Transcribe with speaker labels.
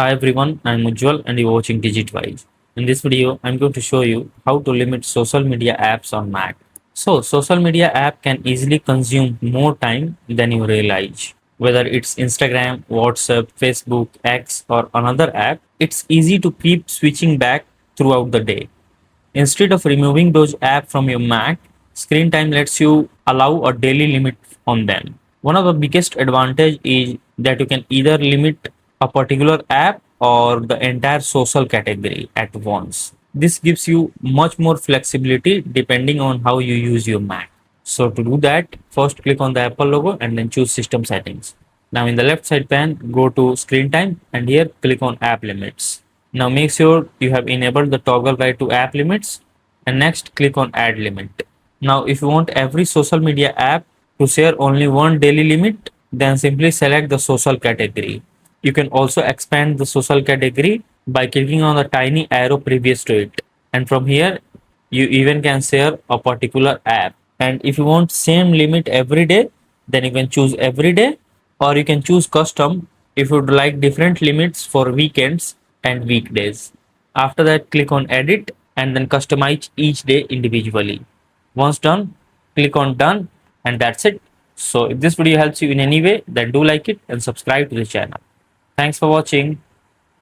Speaker 1: Hi everyone, I'm Ujjwal and you're watching DigitWise. In this video, I'm going to show you how to limit social media apps on Mac. So, social media app can easily consume more time than you realize. Whether it's Instagram, WhatsApp, Facebook, X, or another app, it's easy to keep switching back throughout the day. Instead of removing those apps from your Mac, screen time lets you allow a daily limit on them. One of the biggest advantage is that you can either limit a particular app or the entire social category at once. This gives you much more flexibility depending on how you use your Mac. So to do that, first click on the Apple logo and then choose system settings. Now in the left side pane, go to screen time and here click on app limits. Now make sure you have enabled the toggle right to app limits and next click on add limit. Now if you want every social media app to share only one daily limit, then simply select the social category. You can also expand the social category by clicking on the tiny arrow previous to it. And from here, you even can share a particular app. And if you want same limit every day, then you can choose every day or you can choose custom if you would like different limits for weekends and weekdays. After that, click on edit and then customize each day individually. Once done, click on done and that's it. So if this video helps you in any way, then do like it and subscribe to the channel. Thanks for watching.